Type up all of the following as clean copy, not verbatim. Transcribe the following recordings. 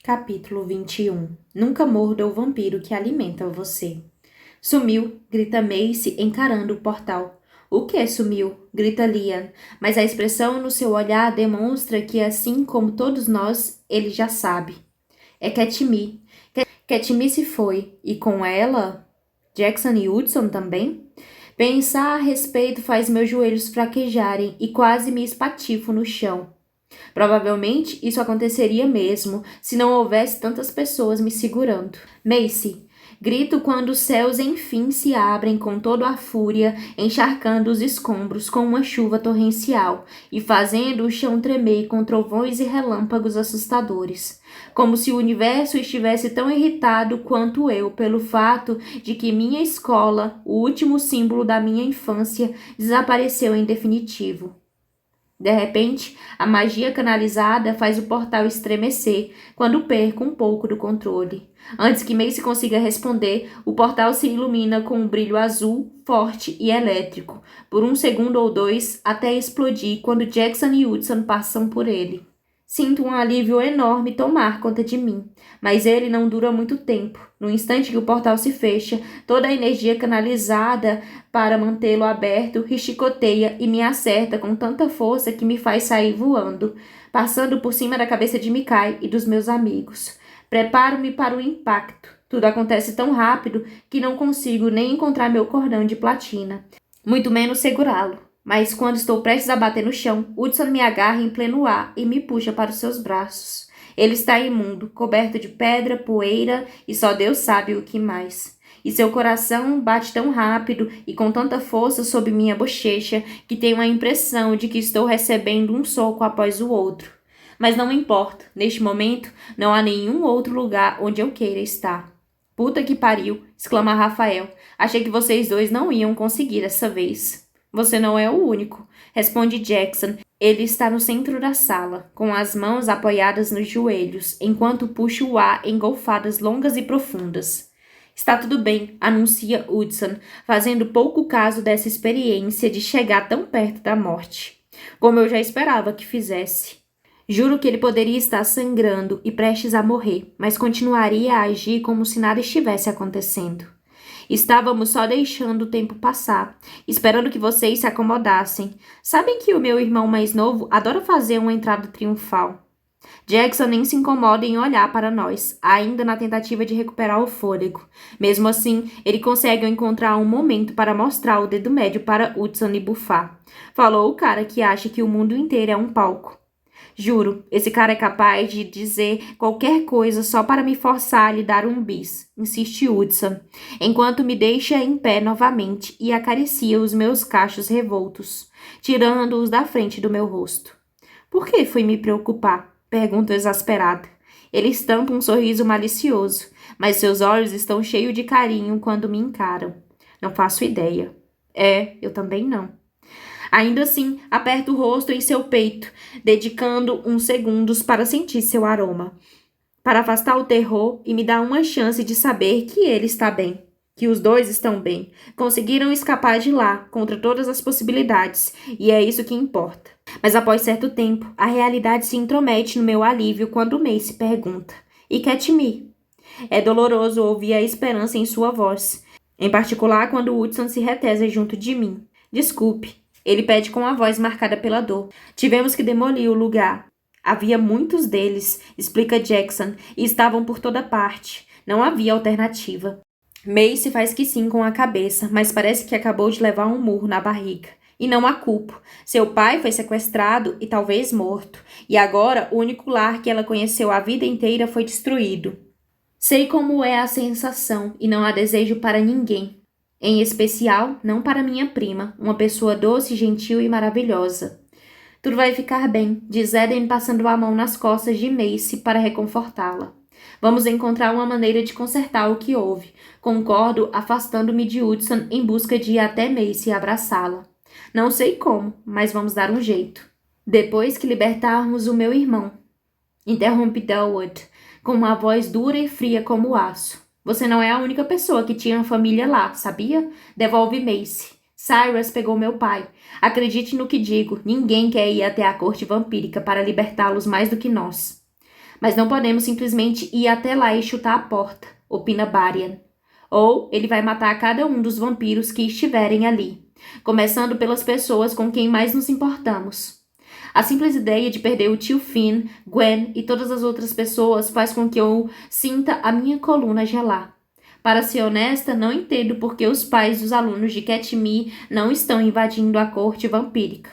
Capítulo 21. Nunca morda o vampiro que alimenta você. Sumiu, grita Macy, encarando o portal. O que sumiu? Grita Liam, mas a expressão no seu olhar demonstra que, assim como todos nós, ele já sabe. É Katmai. Katmai se foi, e com ela, Jackson e Hudson também? Pensar a respeito faz meus joelhos fraquejarem e quase me espatifo no chão. Provavelmente isso aconteceria mesmo se não houvesse tantas pessoas me segurando. Macy, grito quando os céus enfim se abrem com toda a fúria, encharcando os escombros com uma chuva torrencial e fazendo o chão tremer com trovões e relâmpagos assustadores. Como se o universo estivesse tão irritado quanto eu pelo fato de que minha escola, o último símbolo da minha infância, desapareceu em definitivo. De repente, a magia canalizada faz o portal estremecer quando perco um pouco do controle. Antes que Macy consiga responder, o portal se ilumina com um brilho azul, forte e elétrico, por um segundo ou dois, até explodir quando Jackson e Hudson passam por ele. Sinto um alívio enorme tomar conta de mim, mas ele não dura muito tempo. No instante que o portal se fecha, toda a energia canalizada para mantê-lo aberto chicoteia e me acerta com tanta força que me faz sair voando, passando por cima da cabeça de Mikai e dos meus amigos. Preparo-me para o impacto. Tudo acontece tão rápido que não consigo nem encontrar meu cordão de platina, muito menos segurá-lo. Mas quando estou prestes a bater no chão, Hudson me agarra em pleno ar e me puxa para os seus braços. Ele está imundo, coberto de pedra, poeira e só Deus sabe o que mais. E seu coração bate tão rápido e com tanta força sob minha bochecha que tenho a impressão de que estou recebendo um soco após o outro. Mas não importa, neste momento não há nenhum outro lugar onde eu queira estar. Puta que pariu, exclama Rafael. Achei que vocês dois não iam conseguir dessa vez. Você não é o único, responde Jackson. Ele está no centro da sala, com as mãos apoiadas nos joelhos, enquanto puxa o ar em golfadas longas e profundas. Está tudo bem, anuncia Hudson, fazendo pouco caso dessa experiência de chegar tão perto da morte, como eu já esperava que fizesse. Juro que ele poderia estar sangrando e prestes a morrer, mas continuaria a agir como se nada estivesse acontecendo. Estávamos só deixando o tempo passar, esperando que vocês se acomodassem. Sabem que o meu irmão mais novo adora fazer uma entrada triunfal. Jackson nem se incomoda em olhar para nós, ainda na tentativa de recuperar o fôlego. Mesmo assim, ele consegue encontrar um momento para mostrar o dedo médio para Hudson e bufar. Falou o cara que acha que o mundo inteiro é um palco. Juro, esse cara é capaz de dizer qualquer coisa só para me forçar a lhe dar um bis, insiste Hudson, enquanto me deixa em pé novamente e acaricia os meus cachos revoltos, tirando-os da frente do meu rosto. Por que fui me preocupar? Pergunto exasperada. Ele estampa um sorriso malicioso, mas seus olhos estão cheios de carinho quando me encaram. Não faço ideia. Eu também não. Ainda assim, aperto o rosto em seu peito, dedicando uns segundos para sentir seu aroma, para afastar o terror e me dar uma chance de saber que ele está bem, que os dois estão bem, conseguiram escapar de lá contra todas as possibilidades, e é isso que importa. Mas após certo tempo, a realidade se intromete no meu alívio quando Macy pergunta: "E Katmai?" É doloroso ouvir a esperança em sua voz, em particular quando Hudson se retesa junto de mim. Desculpe. Ele pede com a voz marcada pela dor. Tivemos que demolir o lugar. Havia muitos deles, explica Jackson, e estavam por toda parte. Não havia alternativa. Macy faz que sim com a cabeça, mas parece que acabou de levar um murro na barriga. E não a culpo. Seu pai foi sequestrado e talvez morto. E agora o único lar que ela conheceu a vida inteira foi destruído. Sei como é a sensação e não a desejo para ninguém. Em especial, não para minha prima, uma pessoa doce, gentil e maravilhosa. Tudo vai ficar bem, diz Eden passando a mão nas costas de Macy para reconfortá-la. Vamos encontrar uma maneira de consertar o que houve. Concordo, afastando-me de Hudson em busca de ir até Macy e abraçá-la. Não sei como, mas vamos dar um jeito. Depois que libertarmos o meu irmão, interrompe Delwood, com uma voz dura e fria como aço. Você não é a única pessoa que tinha família lá, sabia? Devolve Macy. Cyrus pegou meu pai. Acredite no que digo, ninguém quer ir até a corte vampírica para libertá-los mais do que nós. Mas não podemos simplesmente ir até lá e chutar a porta, opina Barian. Ou ele vai matar cada um dos vampiros que estiverem ali, começando pelas pessoas com quem mais nos importamos. A simples ideia de perder o tio Finn, Gwen e todas as outras pessoas faz com que eu sinta a minha coluna gelar. Para ser honesta, não entendo por que os pais dos alunos de Katmai não estão invadindo a corte vampírica.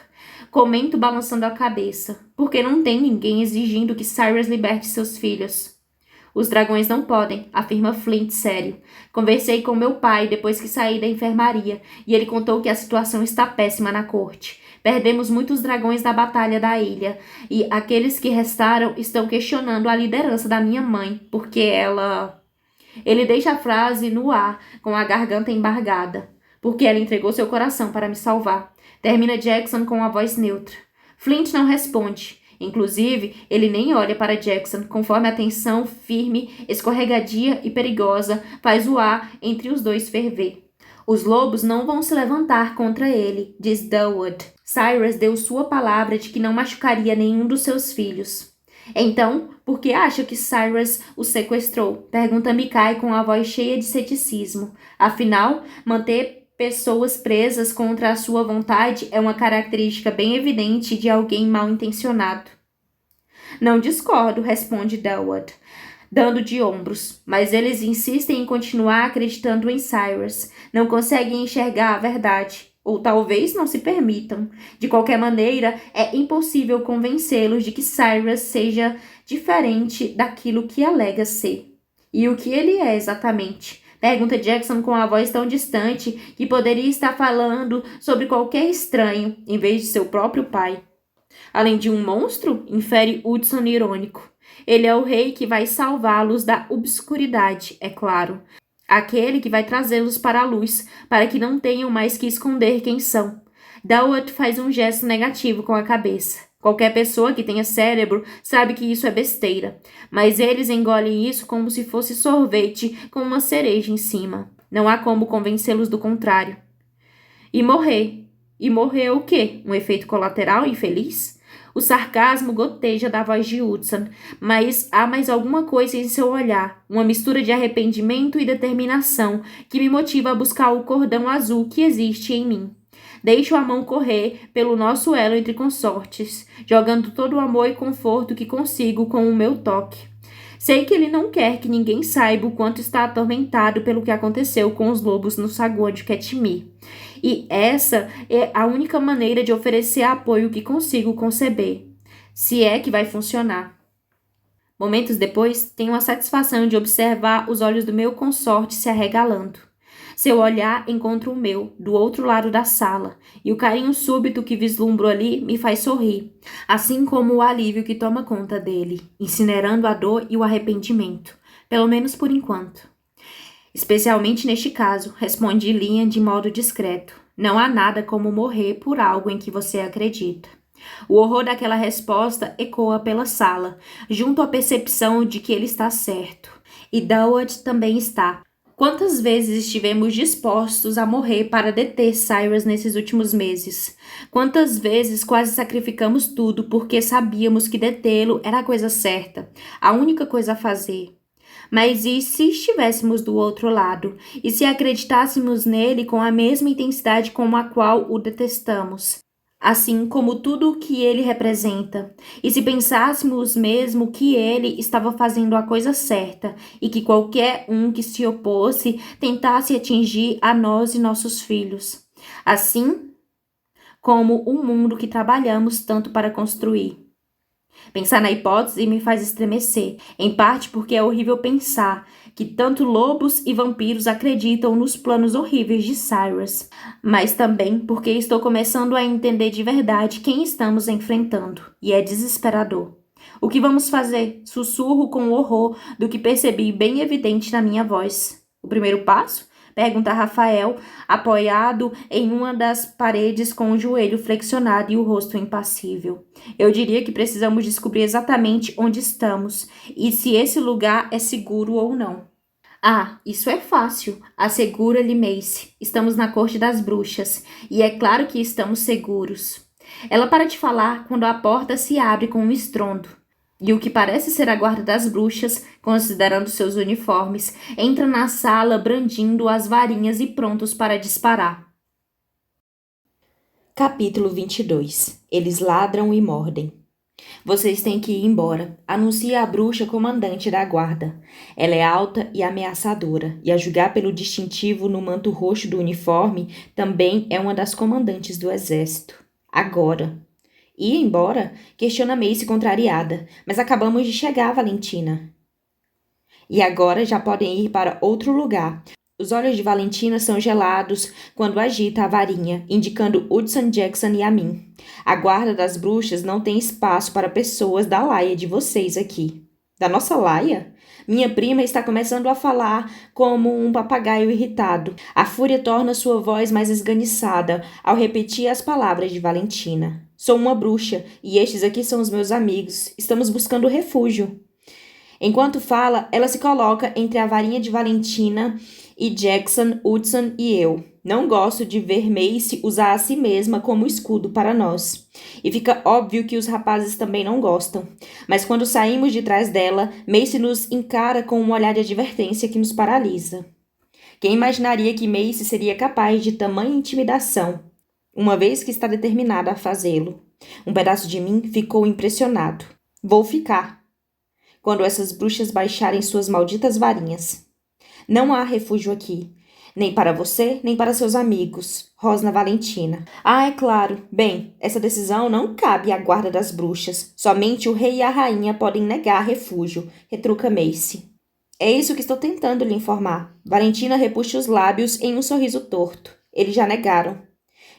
Comento balançando a cabeça, porque não tem ninguém exigindo que Cyrus liberte seus filhos. Os dragões não podem, afirma Flint sério. Conversei com meu pai depois que saí da enfermaria e ele contou que a situação está péssima na corte. Perdemos muitos dragões na batalha da ilha e aqueles que restaram estão questionando a liderança da minha mãe, porque ela... Ele deixa a frase no ar, com a garganta embargada. Porque ela entregou seu coração para me salvar. Termina Jackson com a voz neutra. Flint não responde. Inclusive, ele nem olha para Jackson, conforme a tensão firme, escorregadia e perigosa faz o ar entre os dois ferver. Os lobos não vão se levantar contra ele, diz Durwood. Cyrus deu sua palavra de que não machucaria nenhum dos seus filhos. Então, por que acha que Cyrus o sequestrou? Pergunta Micai com a voz cheia de ceticismo. Afinal, manter pessoas presas contra a sua vontade é uma característica bem evidente de alguém mal intencionado. Não discordo, responde Durwood, dando de ombros, mas eles insistem em continuar acreditando em Cyrus. Não conseguem enxergar a verdade, ou talvez não se permitam. De qualquer maneira, é impossível convencê-los de que Cyrus seja diferente daquilo que alega ser. E o que ele é exatamente? Pergunta Jackson com a voz tão distante que poderia estar falando sobre qualquer estranho, em vez de seu próprio pai. Além de um monstro, infere Hudson irônico. Ele é o rei que vai salvá-los da obscuridade, é claro. Aquele que vai trazê-los para a luz, para que não tenham mais que esconder quem são. Durwood faz um gesto negativo com a cabeça. Qualquer pessoa que tenha cérebro sabe que isso é besteira, mas eles engolem isso como se fosse sorvete com uma cereja em cima. Não há como convencê-los do contrário. E morrer. E morrer o quê? Um efeito colateral infeliz? O sarcasmo goteja da voz de Hudson, mas há mais alguma coisa em seu olhar, uma mistura de arrependimento e determinação que me motiva a buscar o cordão azul que existe em mim. Deixo a mão correr pelo nosso elo entre consortes, jogando todo o amor e conforto que consigo com o meu toque. Sei que ele não quer que ninguém saiba o quanto está atormentado pelo que aconteceu com os lobos no saguão de Katmai. E essa é a única maneira de oferecer apoio que consigo conceber. Se é que vai funcionar. Momentos depois, tenho a satisfação de observar os olhos do meu consorte se arregalando. Seu olhar encontra o meu, do outro lado da sala, e o carinho súbito que vislumbro ali me faz sorrir, assim como o alívio que toma conta dele, incinerando a dor e o arrependimento, pelo menos por enquanto. Especialmente neste caso, responde Liam de modo discreto. Não há nada como morrer por algo em que você acredita. O horror daquela resposta ecoa pela sala, junto à percepção de que ele está certo. E Durwood também está. Quantas vezes estivemos dispostos a morrer para deter Cyrus nesses últimos meses? Quantas vezes quase sacrificamos tudo porque sabíamos que detê-lo era a coisa certa, a única coisa a fazer? Mas e se estivéssemos do outro lado? E se acreditássemos nele com a mesma intensidade com a qual o detestamos? Assim como tudo o que ele representa. E se pensássemos mesmo que ele estava fazendo a coisa certa e que qualquer um que se opôsse tentasse atingir a nós e nossos filhos. Assim como o mundo que trabalhamos tanto para construir. Pensar na hipótese me faz estremecer, em parte porque é horrível pensar que tanto lobos e vampiros acreditam nos planos horríveis de Cyrus, mas também porque estou começando a entender de verdade quem estamos enfrentando, e é desesperador. O que vamos fazer? Sussurro com horror do que percebi bem evidente na minha voz. O primeiro passo? Pergunta Rafael, apoiado em uma das paredes com o joelho flexionado e o rosto impassível. Eu diria que precisamos descobrir exatamente onde estamos e se esse lugar é seguro ou não. Ah, isso é fácil, assegura-lhe Mace. Estamos na corte das bruxas e é claro que estamos seguros. Ela para de falar quando a porta se abre com um estrondo. e o que parece ser a guarda das bruxas, considerando seus uniformes, entra na sala brandindo as varinhas e prontos para disparar. Capítulo 22. Eles ladram e mordem. Vocês têm que ir embora, anuncia a bruxa comandante da guarda. Ela é alta e ameaçadora, e a julgar pelo distintivo no manto roxo do uniforme, também é uma das comandantes do exército. Agora. Ir embora? Questiona Macy contrariada. Mas acabamos de chegar, Valentina. E agora já podem ir para outro lugar. Os olhos de Valentina são gelados quando agita a varinha, indicando Hudson, Jackson e a mim. A guarda das bruxas não tem espaço para pessoas da laia de vocês aqui. Da nossa laia? Minha prima está começando a falar como um papagaio irritado. A fúria torna sua voz mais esganiçada ao repetir as palavras de Valentina. Sou uma bruxa e estes aqui são os meus amigos. Estamos buscando refúgio. Enquanto fala, ela se coloca entre a varinha de Valentina e Jackson, Hudson e eu. Não gosto de ver Macy usar a si mesma como escudo para nós. E fica óbvio que os rapazes também não gostam. Mas quando saímos de trás dela, Macy nos encara com um olhar de advertência que nos paralisa. Quem imaginaria que Macy seria capaz de tamanha intimidação, uma vez que está determinada a fazê-lo? Um pedaço de mim ficou impressionado. Vou ficar. Quando essas bruxas baixarem suas malditas varinhas. Não há refúgio aqui, nem para você, nem para seus amigos, rosna Valentina. Ah, é claro. Bem, essa decisão não cabe à guarda das bruxas. Somente o rei e a rainha podem negar refúgio, retruca Macy. É isso que estou tentando lhe informar. Valentina repuxa os lábios em um sorriso torto. Eles já negaram.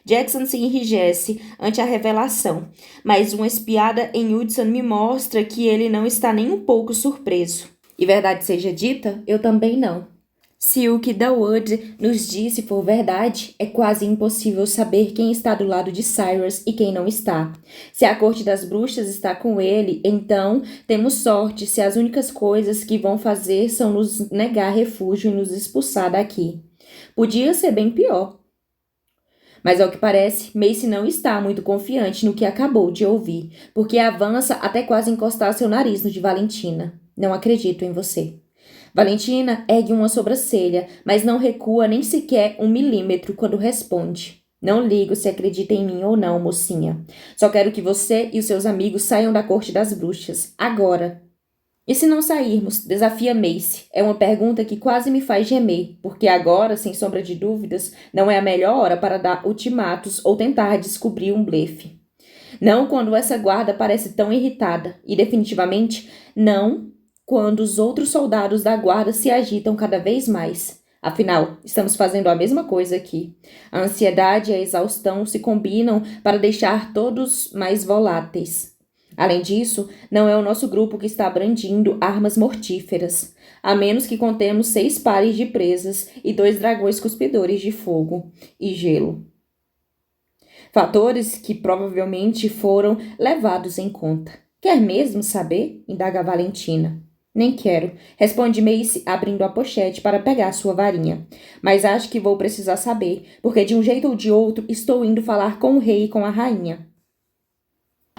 Jackson se enrijece ante a revelação, mas uma espiada em Hudson me mostra que ele não está nem um pouco surpreso. E verdade seja dita, eu também não. Se o que Dawood nos disse for verdade, é quase impossível saber quem está do lado de Cyrus e quem não está. Se a corte das bruxas está com ele, então temos sorte se as únicas coisas que vão fazer são nos negar refúgio e nos expulsar daqui. Podia ser bem pior. Mas ao que parece, Macy não está muito confiante no que acabou de ouvir, porque avança até quase encostar seu nariz no de Valentina. Não acredito em você. Valentina ergue uma sobrancelha, mas não recua nem sequer 1 milímetro quando responde. Não ligo se acredita em mim ou não, mocinha. Só quero que você e os seus amigos saiam da corte das bruxas, agora. E se não sairmos? Desafia Macy. É uma pergunta que quase me faz gemer, porque agora, sem sombra de dúvidas, não é a melhor hora para dar ultimatos ou tentar descobrir um blefe. Não quando essa guarda parece tão irritada, e definitivamente não quando os outros soldados da guarda se agitam cada vez mais. Afinal, estamos fazendo a mesma coisa aqui. A ansiedade e a exaustão se combinam para deixar todos mais voláteis. Além disso, não é o nosso grupo que está brandindo armas mortíferas, a menos que contemos 6 pares de presas e 2 dragões cuspidores de fogo e gelo. Fatores que provavelmente foram levados em conta. Quer mesmo saber? Indaga Valentina. Nem quero, responde Macy abrindo a pochete para pegar sua varinha. Mas acho que vou precisar saber, porque de um jeito ou de outro estou indo falar com o rei e com a rainha.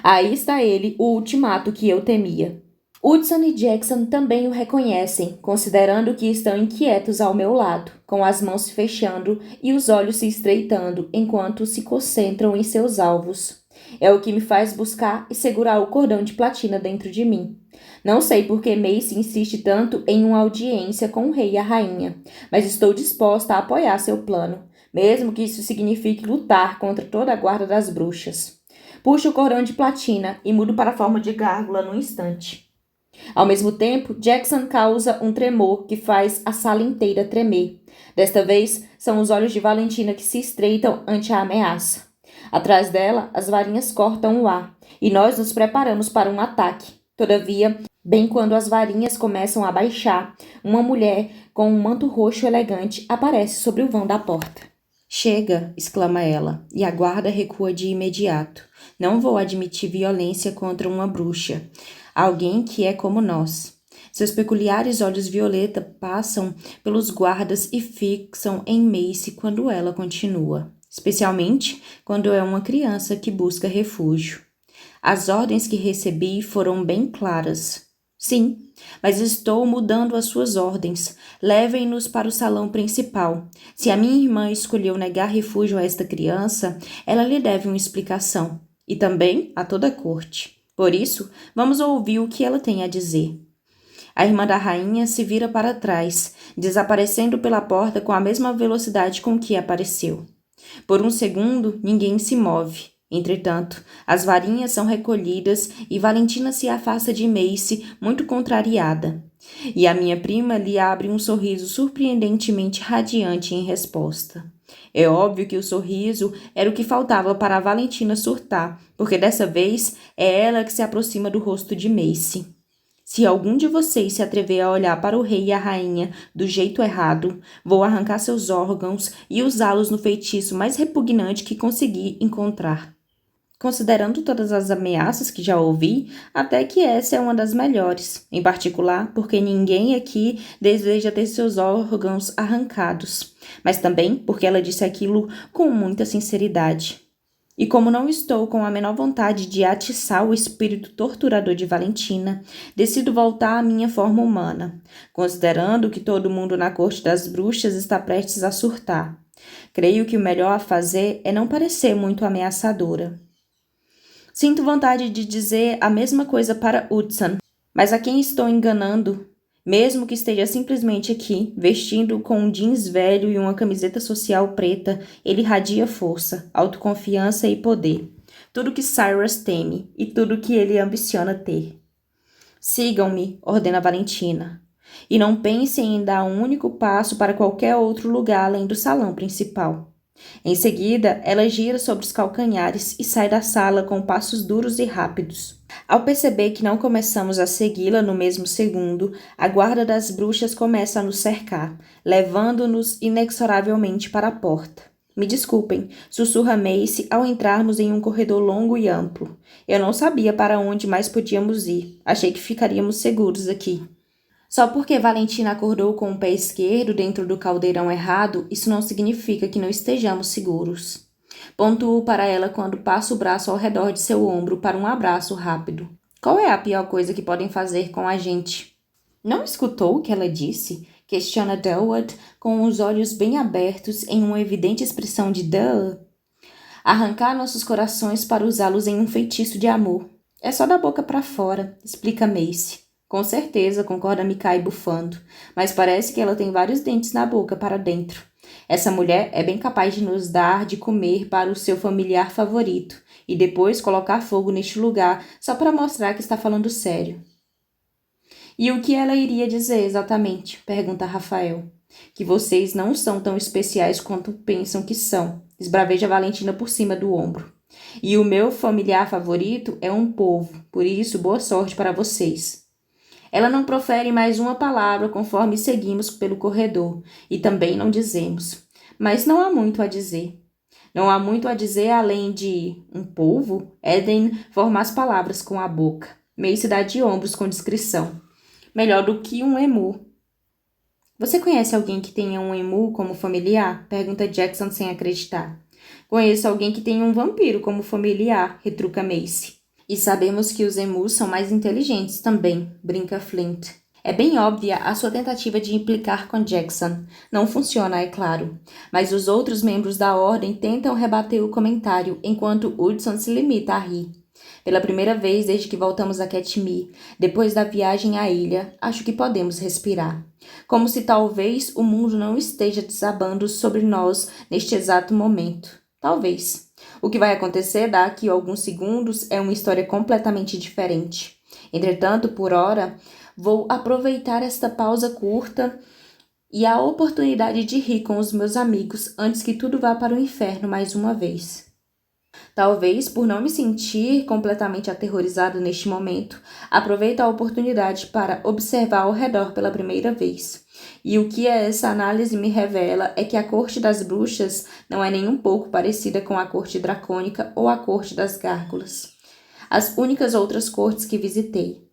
Aí está ele, o ultimato que eu temia. Hudson e Jackson também o reconhecem, considerando que estão inquietos ao meu lado, com as mãos se fechando e os olhos se estreitando enquanto se concentram em seus alvos. É o que me faz buscar e segurar o cordão de platina dentro de mim. Não sei por que Macy insiste tanto em uma audiência com o rei e a rainha, mas estou disposta a apoiar seu plano, mesmo que isso signifique lutar contra toda a guarda das bruxas. Puxo o cordão de platina e mudo para a forma de gárgula num instante. Ao mesmo tempo, Jackson causa um tremor que faz a sala inteira tremer. Desta vez, são os olhos de Valentina que se estreitam ante a ameaça. Atrás dela, as varinhas cortam o ar, e nós nos preparamos para um ataque. Todavia, bem quando as varinhas começam a baixar, uma mulher com um manto roxo elegante aparece sobre o vão da porta. Chega, exclama ela, e a guarda recua de imediato. Não vou admitir violência contra uma bruxa, alguém que é como nós. Seus peculiares olhos violeta passam pelos guardas e fixam em Macy quando ela continua, especialmente quando é uma criança que busca refúgio. As ordens que recebi foram bem claras. Sim, mas estou mudando as suas ordens. Levem-nos para o salão principal. Se a minha irmã escolheu negar refúgio a esta criança, ela lhe deve uma explicação. E também a toda a corte. Por isso, vamos ouvir o que ela tem a dizer. A irmã da rainha se vira para trás, desaparecendo pela porta com a mesma velocidade com que apareceu. Por um segundo, ninguém se move. Entretanto, as varinhas são recolhidas e Valentina se afasta de Macy, muito contrariada. E a minha prima lhe abre um sorriso surpreendentemente radiante em resposta. É óbvio que o sorriso era o que faltava para a Valentina surtar, porque dessa vez é ela que se aproxima do rosto de Macy. Se algum de vocês se atrever a olhar para o rei e a rainha do jeito errado, vou arrancar seus órgãos e usá-los no feitiço mais repugnante que conseguir encontrar. Considerando todas as ameaças que já ouvi, até que essa é uma das melhores, em particular porque ninguém aqui deseja ter seus órgãos arrancados, mas também porque ela disse aquilo com muita sinceridade. E como não estou com a menor vontade de atiçar o espírito torturador de Valentina, decido voltar à minha forma humana, considerando que todo mundo na corte das bruxas está prestes a surtar. Creio que o melhor a fazer é não parecer muito ameaçadora. Sinto vontade de dizer a mesma coisa para Hudson, mas a quem estou enganando? Mesmo que esteja simplesmente aqui, vestindo com um jeans velho e uma camiseta social preta, ele irradia força, autoconfiança e poder. Tudo que Cyrus teme e tudo que ele ambiciona ter. Sigam-me, ordena Valentina. E não pensem em dar um único passo para qualquer outro lugar além do salão principal. Em seguida, ela gira sobre os calcanhares e sai da sala com passos duros e rápidos. Ao perceber que não começamos a segui-la no mesmo segundo, a guarda das bruxas começa a nos cercar, levando-nos inexoravelmente para a porta. Me desculpem, sussurra Macy ao entrarmos em um corredor longo e amplo. Eu não sabia para onde mais podíamos ir. Achei que ficaríamos seguros aqui. Só porque Valentina acordou com o pé esquerdo dentro do caldeirão errado, isso não significa que não estejamos seguros. Pontuo para ela quando passo o braço ao redor de seu ombro para um abraço rápido. Qual é a pior coisa que podem fazer com a gente? Não escutou o que ela disse? Questiona Delwood com os olhos bem abertos em uma evidente expressão de duh. Arrancar nossos corações para usá-los em um feitiço de amor. É só da boca para fora, explica Macy. Com certeza, concorda Micai bufando, mas parece que ela tem vários dentes na boca para dentro. Essa mulher é bem capaz de nos dar de comer para o seu familiar favorito e depois colocar fogo neste lugar só para mostrar que está falando sério. E o que ela iria dizer exatamente? Pergunta Rafael. Que vocês não são tão especiais quanto pensam que são, esbraveja Valentina por cima do ombro. E o meu familiar favorito é um polvo, por isso boa sorte para vocês. Ela não profere mais uma palavra conforme seguimos pelo corredor, e também não dizemos. Mas não há muito a dizer. Não há muito a dizer além de um polvo. Eden forma as palavras com a boca. Macy dá de ombros com discrição. Melhor do que um emu. Você conhece alguém que tenha um emu como familiar? Pergunta Jackson sem acreditar. Conheço alguém que tenha um vampiro como familiar, retruca Macy. E sabemos que os emus são mais inteligentes também, brinca Flint. É bem óbvia a sua tentativa de implicar com Jackson. Não funciona, é claro. Mas os outros membros da ordem tentam rebater o comentário, enquanto Hudson se limita a rir. Pela primeira vez desde que voltamos a Katmai, depois da viagem à ilha, acho que podemos respirar. Como se talvez o mundo não esteja desabando sobre nós neste exato momento. Talvez. O que vai acontecer daqui a alguns segundos é uma história completamente diferente. Entretanto, por hora, vou aproveitar esta pausa curta e a oportunidade de rir com os meus amigos antes que tudo vá para o inferno mais uma vez. Talvez, por não me sentir completamente aterrorizado neste momento, aproveito a oportunidade para observar ao redor pela primeira vez. E o que essa análise me revela é que a corte das bruxas não é nem um pouco parecida com a corte dracônica ou a corte das gárgulas. As únicas outras cortes que visitei.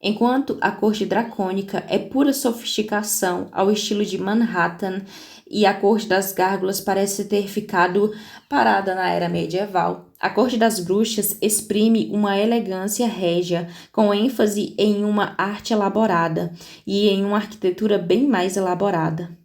Enquanto a corte dracônica é pura sofisticação ao estilo de Manhattan e a corte das gárgulas parece ter ficado parada na era medieval, a corte das bruxas exprime uma elegância régia, com ênfase em uma arte elaborada e em uma arquitetura bem mais elaborada.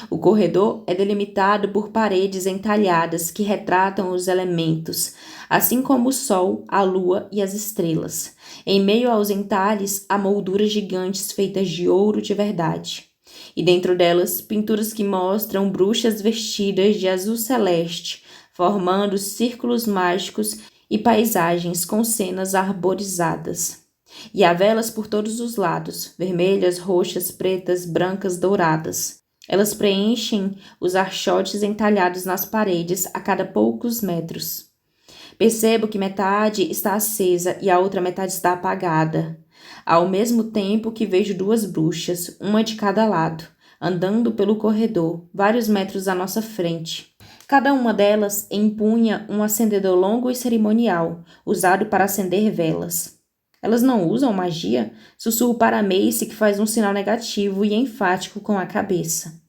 O corredor é delimitado por paredes entalhadas que retratam os elementos, assim como o sol, a lua e as estrelas. Em meio aos entalhes, há molduras gigantes feitas de ouro de verdade. E dentro delas, pinturas que mostram bruxas vestidas de azul celeste, formando círculos mágicos e paisagens com cenas arborizadas. E há velas por todos os lados, vermelhas, roxas, pretas, brancas, douradas. Elas preenchem os archotes entalhados nas paredes a cada poucos metros. Percebo que metade está acesa e a outra metade está apagada, ao mesmo tempo que vejo duas bruxas, uma de cada lado, andando pelo corredor, vários metros à nossa frente. Cada uma delas empunha um acendedor longo e cerimonial, usado para acender velas. Elas não usam magia? Sussurro para Macy, que faz um sinal negativo e enfático com a cabeça.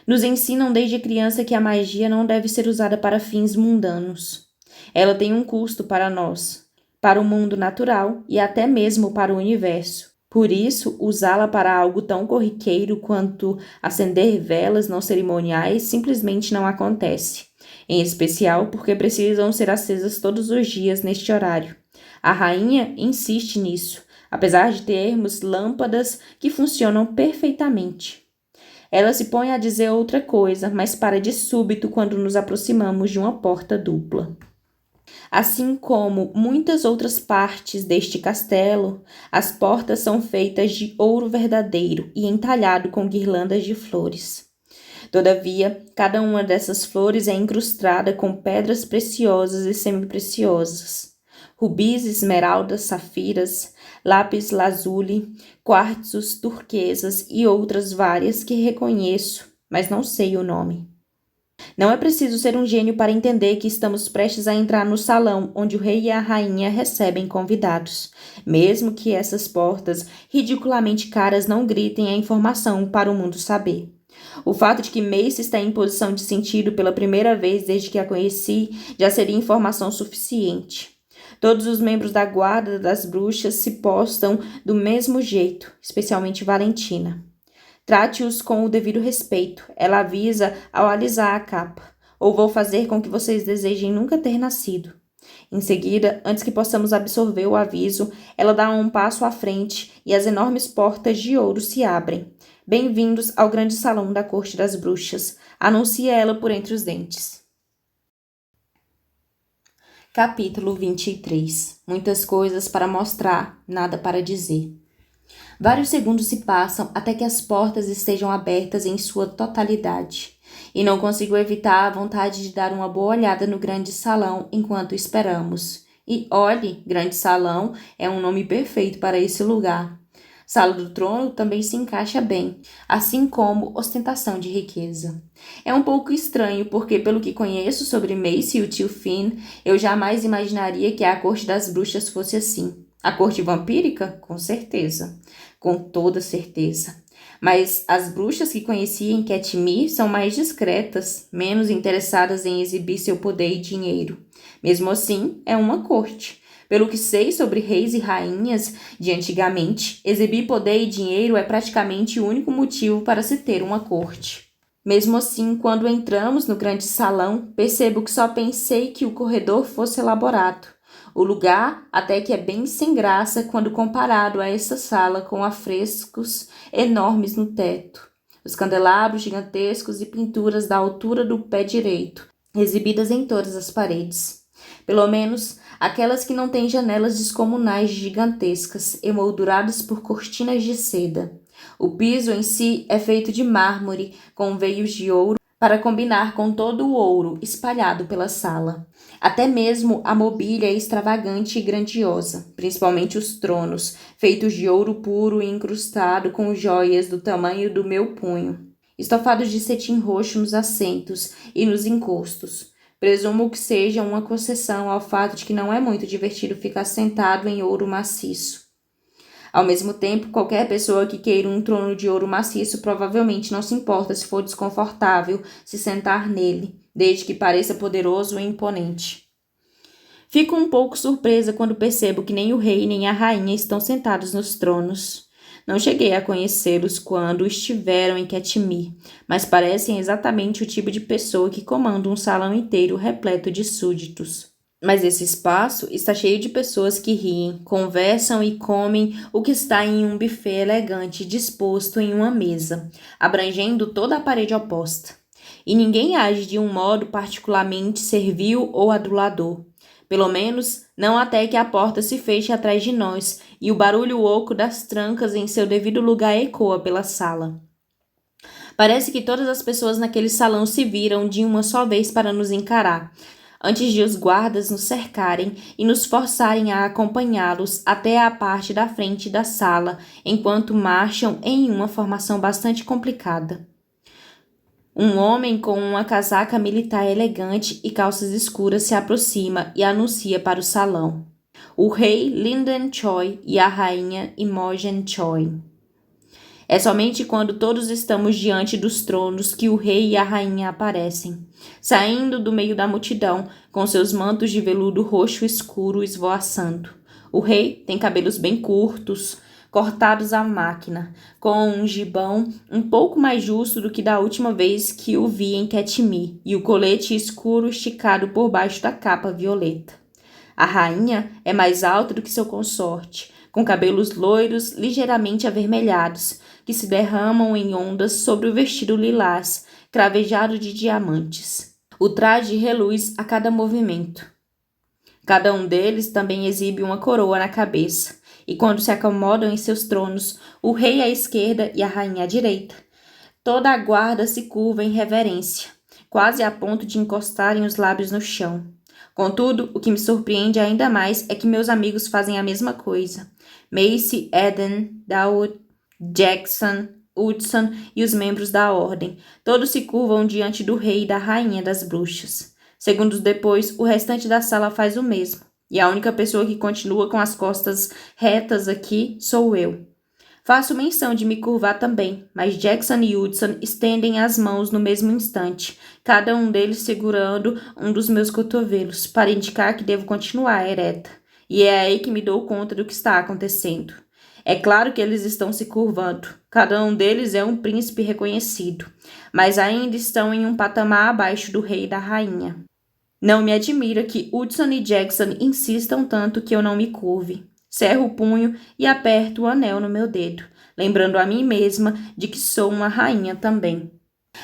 Nos ensinam desde criança que a magia não deve ser usada para fins mundanos. Ela tem um custo para nós, para o mundo natural e até mesmo para o universo. Por isso, usá-la para algo tão corriqueiro quanto acender velas não cerimoniais simplesmente não acontece. Em especial porque precisam ser acesas todos os dias neste horário. A rainha insiste nisso, apesar de termos lâmpadas que funcionam perfeitamente. Ela se põe a dizer outra coisa, mas para de súbito quando nos aproximamos de uma porta dupla. Assim como muitas outras partes deste castelo, as portas são feitas de ouro verdadeiro e entalhado com guirlandas de flores. Todavia, cada uma dessas flores é incrustada com pedras preciosas e semipreciosas. Rubis, esmeraldas, safiras, lápis lazuli, quartzos, turquesas e outras várias que reconheço, mas não sei o nome. Não é preciso ser um gênio para entender que estamos prestes a entrar no salão onde o rei e a rainha recebem convidados, mesmo que essas portas ridiculamente caras não gritem a informação para o mundo saber. O fato de que Macy está em posição de sentido pela primeira vez desde que a conheci já seria informação suficiente. Todos os membros da guarda das bruxas se postam do mesmo jeito, especialmente Valentina. Trate-os com o devido respeito, ela avisa ao alisar a capa, ou vou fazer com que vocês desejem nunca ter nascido. Em seguida, antes que possamos absorver o aviso, ela dá um passo à frente e as enormes portas de ouro se abrem. Bem-vindos ao grande salão da corte das bruxas, anuncia ela por entre os dentes. Capítulo 23. Muitas coisas para mostrar, nada para dizer. Vários segundos se passam até que as portas estejam abertas em sua totalidade, e não consigo evitar a vontade de dar uma boa olhada no grande salão enquanto esperamos. E olhe, grande salão é um nome perfeito para esse lugar. Sala do trono também se encaixa bem, assim como ostentação de riqueza. É um pouco estranho porque, pelo que conheço sobre Macy e o tio Finn, eu jamais imaginaria que a corte das bruxas fosse assim. A corte vampírica? Com certeza. Com toda certeza. Mas as bruxas que conheci em Katmir são mais discretas, menos interessadas em exibir seu poder e dinheiro. Mesmo assim, é uma corte. Pelo que sei sobre reis e rainhas de antigamente, exibir poder e dinheiro é praticamente o único motivo para se ter uma corte. Mesmo assim, quando entramos no grande salão, percebo que só pensei que o corredor fosse elaborado. O lugar até que é bem sem graça quando comparado a esta sala com afrescos enormes no teto, os candelabros gigantescos e pinturas da altura do pé direito, exibidas em todas as paredes. Pelo menos aquelas que não têm janelas descomunais gigantescas, emolduradas por cortinas de seda. O piso em si é feito de mármore, com veios de ouro, para combinar com todo o ouro espalhado pela sala. Até mesmo a mobília é extravagante e grandiosa, principalmente os tronos, feitos de ouro puro e incrustado com joias do tamanho do meu punho, estofados de cetim roxo nos assentos e nos encostos. Presumo que seja uma concessão ao fato de que não é muito divertido ficar sentado em ouro maciço. Ao mesmo tempo, qualquer pessoa que queira um trono de ouro maciço provavelmente não se importa se for desconfortável se sentar nele, desde que pareça poderoso e imponente. Fico um pouco surpresa quando percebo que nem o rei nem a rainha estão sentados nos tronos. Não cheguei a conhecê-los quando estiveram em Katmir, mas parecem exatamente o tipo de pessoa que comanda um salão inteiro repleto de súditos. Mas esse espaço está cheio de pessoas que riem, conversam e comem o que está em um buffet elegante disposto em uma mesa, abrangendo toda a parede oposta. E ninguém age de um modo particularmente servil ou adulador. Pelo menos, não até que a porta se feche atrás de nós e o barulho oco das trancas em seu devido lugar ecoa pela sala. Parece que todas as pessoas naquele salão se viram de uma só vez para nos encarar, antes de os guardas nos cercarem e nos forçarem a acompanhá-los até a parte da frente da sala, enquanto marcham em uma formação bastante complicada. Um homem com uma casaca militar elegante e calças escuras se aproxima e anuncia para o salão: o rei Linden Choi e a rainha Imogen Choi. É somente quando todos estamos diante dos tronos que o rei e a rainha aparecem, saindo do meio da multidão, com seus mantos de veludo roxo escuro esvoaçando. O rei tem cabelos bem curtos, cortados à máquina, com um gibão um pouco mais justo do que da última vez que o vi em Katmir, e o colete escuro esticado por baixo da capa violeta. A rainha é mais alta do que seu consorte, com cabelos loiros ligeiramente avermelhados, que se derramam em ondas sobre o vestido lilás, cravejado de diamantes. O traje reluz a cada movimento. Cada um deles também exibe uma coroa na cabeça, e quando se acomodam em seus tronos, o rei à esquerda e a rainha à direita, toda a guarda se curva em reverência, quase a ponto de encostarem os lábios no chão. Contudo, o que me surpreende ainda mais é que meus amigos fazem a mesma coisa. Macy, Eden, Dawood, Jackson, Hudson e os membros da ordem. Todos se curvam diante do rei e da rainha das bruxas. Segundos depois, o restante da sala faz o mesmo. E a única pessoa que continua com as costas retas aqui sou eu. Faço menção de me curvar também, mas Jackson e Hudson estendem as mãos no mesmo instante, cada um deles segurando um dos meus cotovelos, para indicar que devo continuar ereta. E é aí que me dou conta do que está acontecendo. É claro que eles estão se curvando. Cada um deles é um príncipe reconhecido, mas ainda estão em um patamar abaixo do rei e da rainha. Não me admira que Hudson e Jackson insistam tanto que eu não me curve. Cerro o punho e aperto o anel no meu dedo, lembrando a mim mesma de que sou uma rainha também.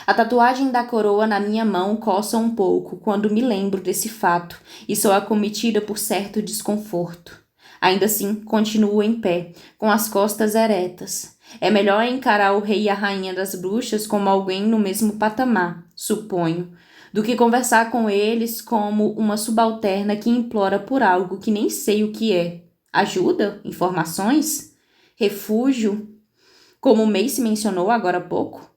A tatuagem da coroa na minha mão coça um pouco quando me lembro desse fato e sou acometida por certo desconforto. Ainda assim, continuo em pé, com as costas eretas. É melhor encarar o rei e a rainha das bruxas como alguém no mesmo patamar, suponho, do que conversar com eles como uma subalterna que implora por algo que nem sei o que é. Ajuda? Informações? Refúgio? Como Macy mencionou agora há pouco?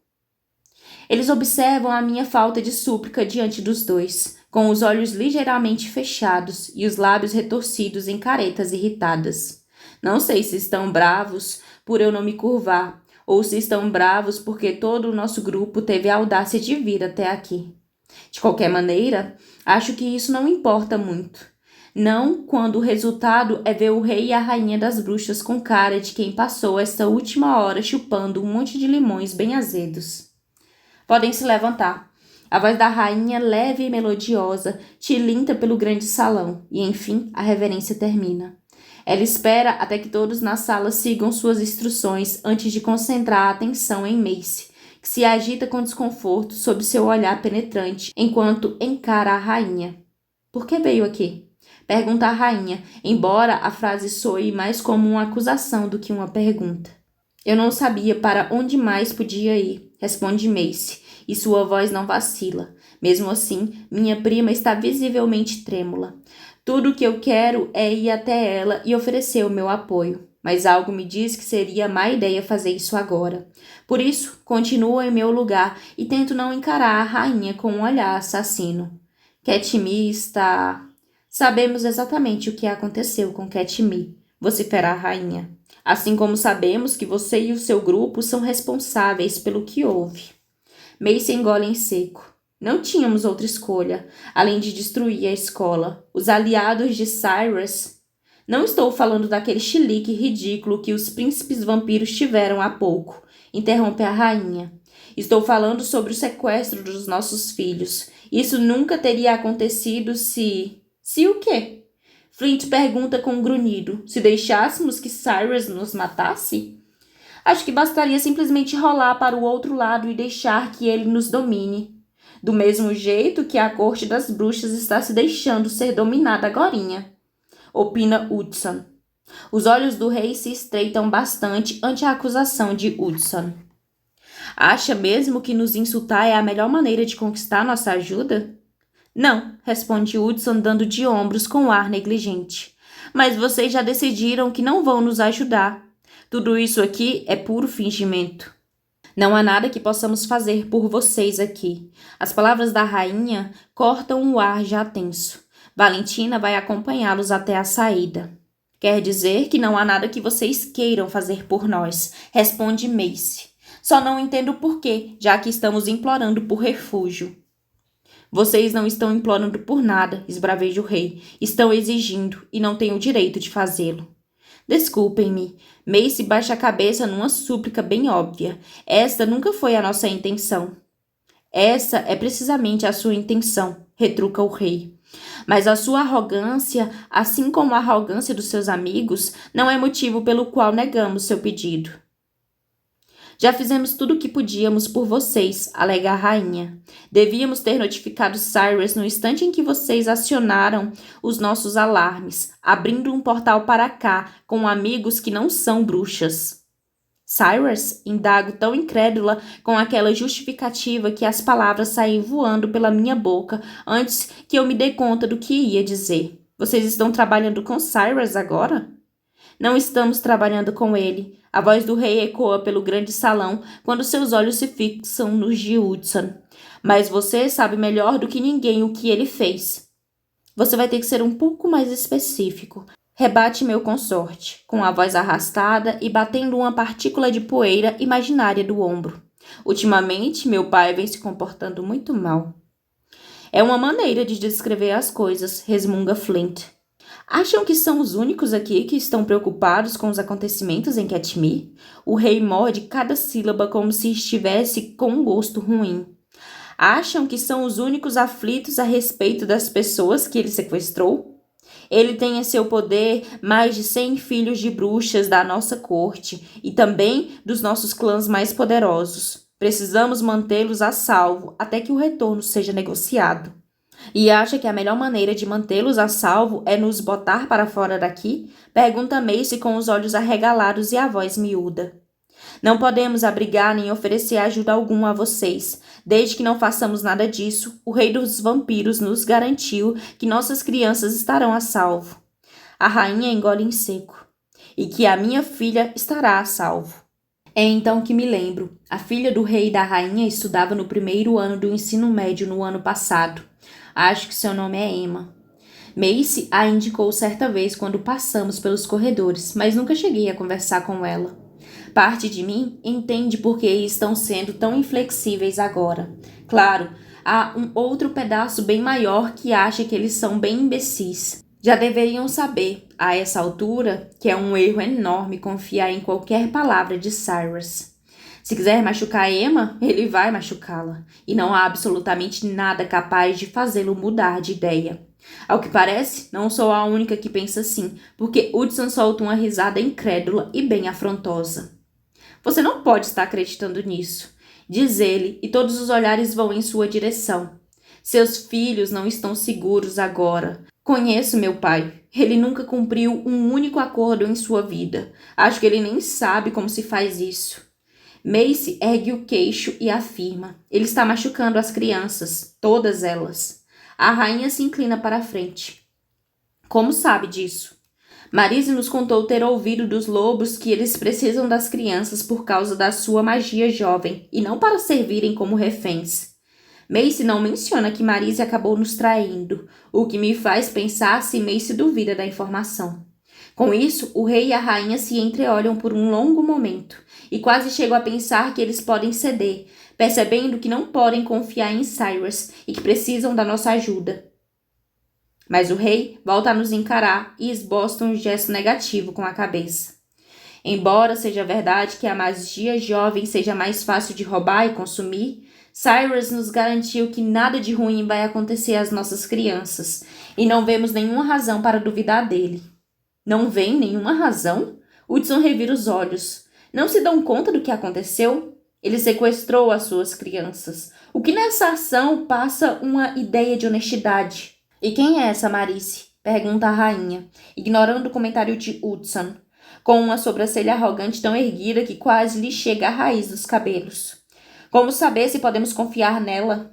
Eles observam a minha falta de súplica diante dos dois, com os olhos ligeiramente fechados e os lábios retorcidos em caretas irritadas. Não sei se estão bravos por eu não me curvar, ou se estão bravos porque todo o nosso grupo teve a audácia de vir até aqui. De qualquer maneira, acho que isso não importa muito. Não quando o resultado é ver o rei e a rainha das bruxas com cara de quem passou esta última hora chupando um monte de limões bem azedos. Podem se levantar. A voz da rainha, leve e melodiosa, tilinta pelo grande salão, e enfim a reverência termina. Ela espera até que todos na sala sigam suas instruções antes de concentrar a atenção em Macy, que se agita com desconforto sob seu olhar penetrante enquanto encara a rainha. Por que veio aqui? Pergunta a rainha, embora a frase soe mais como uma acusação do que uma pergunta. Eu não sabia para onde mais podia ir, responde Macy, e sua voz não vacila. Mesmo assim, minha prima está visivelmente trêmula. Tudo o que eu quero é ir até ela e oferecer o meu apoio, mas algo me diz que seria má ideia fazer isso agora. Por isso, continuo em meu lugar e tento não encarar a rainha com um olhar assassino. Catmie está... Sabemos exatamente o que aconteceu com Catmie, vocifera a rainha. Assim como sabemos que você e o seu grupo são responsáveis pelo que houve. Mace engole em seco. Não tínhamos outra escolha, além de destruir a escola. Os aliados de Cyrus... Não estou falando daquele chilique ridículo que os príncipes vampiros tiveram há pouco, interrompe a rainha. Estou falando sobre o sequestro dos nossos filhos. Isso nunca teria acontecido se... Se o quê? Flint pergunta com um grunhido. Se deixássemos que Cyrus nos matasse? Acho que bastaria simplesmente rolar para o outro lado e deixar que ele nos domine. Do mesmo jeito que a corte das bruxas está se deixando ser dominada agorinha, opina Hudson. Os olhos do rei se estreitam bastante ante a acusação de Hudson. Acha mesmo que nos insultar é a melhor maneira de conquistar nossa ajuda? Não, responde Hudson dando de ombros com ar negligente. Mas vocês já decidiram que não vão nos ajudar. Tudo isso aqui é puro fingimento. Não há nada que possamos fazer por vocês aqui. As palavras da rainha cortam o ar já tenso. Valentina vai acompanhá-los até a saída. Quer dizer que não há nada que vocês queiram fazer por nós, responde Mace. Só não entendo por quê, já que estamos implorando por refúgio. Vocês não estão implorando por nada, esbraveja o rei. Estão exigindo e não têm o direito de fazê-lo. Desculpem-me. Mace baixa a cabeça numa súplica bem óbvia. Esta nunca foi a nossa intenção. Essa é precisamente a sua intenção, retruca o rei. Mas a sua arrogância, assim como a arrogância dos seus amigos, não é motivo pelo qual negamos seu pedido. Já fizemos tudo o que podíamos por vocês, alega a rainha. Devíamos ter notificado Cyrus no instante em que vocês acionaram os nossos alarmes, abrindo um portal para cá com amigos que não são bruxas. Cyrus? Indago tão incrédula com aquela justificativa que as palavras saem voando pela minha boca antes que eu me dê conta do que ia dizer. Vocês estão trabalhando com Cyrus agora? Não estamos trabalhando com ele. A voz do rei ecoa pelo grande salão quando seus olhos se fixam nos de Hudson. Mas você sabe melhor do que ninguém o que ele fez. Você vai ter que ser um pouco mais específico. Rebate meu consorte, com a voz arrastada e batendo uma partícula de poeira imaginária do ombro. Ultimamente, meu pai vem se comportando muito mal. É uma maneira de descrever as coisas, resmunga Flint. Acham que são os únicos aqui que estão preocupados com os acontecimentos em Catmie? O rei morde cada sílaba como se estivesse com um gosto ruim. Acham que são os únicos aflitos a respeito das pessoas que ele sequestrou? Ele tem em seu poder mais de 100 filhos de bruxas da nossa corte e também dos nossos clãs mais poderosos. Precisamos mantê-los a salvo até que o retorno seja negociado. E acha que a melhor maneira de mantê-los a salvo é nos botar para fora daqui? Pergunta Mace com os olhos arregalados e a voz miúda. Não podemos abrigar nem oferecer ajuda alguma a vocês. Desde que não façamos nada disso, o rei dos vampiros nos garantiu que nossas crianças estarão a salvo. A rainha engole em seco. E que a minha filha estará a salvo. É então que me lembro. A filha do rei e da rainha estudava no primeiro ano do ensino médio no ano passado. Acho que seu nome é Emma. Mace a indicou certa vez quando passamos pelos corredores, mas nunca cheguei a conversar com ela. Parte de mim entende por que estão sendo tão inflexíveis agora. Claro, há um outro pedaço bem maior que acha que eles são bem imbecis. Já deveriam saber, a essa altura, que é um erro enorme confiar em qualquer palavra de Cyrus. Se quiser machucar Emma, ele vai machucá-la, e não há absolutamente nada capaz de fazê-lo mudar de ideia. Ao que parece, não sou a única que pensa assim, porque Hudson solta uma risada incrédula e bem afrontosa. Você não pode estar acreditando nisso, diz ele, e todos os olhares vão em sua direção. Seus filhos não estão seguros agora. Conheço meu pai. Ele nunca cumpriu um único acordo em sua vida. Acho que ele nem sabe como se faz isso. Mace ergue o queixo e afirma. Ele está machucando as crianças, todas elas. A rainha se inclina para a frente. Como sabe disso? Marise nos contou ter ouvido dos lobos que eles precisam das crianças por causa da sua magia jovem e não para servirem como reféns. Mace não menciona que Marise acabou nos traindo, o que me faz pensar se Mace duvida da informação. Com isso, o rei e a rainha se entreolham por um longo momento, e quase chego a pensar que eles podem ceder, percebendo que não podem confiar em Cyrus e que precisam da nossa ajuda. Mas o rei volta a nos encarar e esboça um gesto negativo com a cabeça. Embora seja verdade que a magia jovem seja mais fácil de roubar e consumir, Cyrus nos garantiu que nada de ruim vai acontecer às nossas crianças, e não vemos nenhuma razão para duvidar dele. Não vem nenhuma razão? Hudson revira os olhos. Não se dão conta do que aconteceu? Ele sequestrou as suas crianças. O que nessa ação passa uma ideia de honestidade. E quem é essa Marise? Pergunta a rainha, ignorando o comentário de Hudson, com uma sobrancelha arrogante tão erguida que quase lhe chega à raiz dos cabelos. Como saber se podemos confiar nela?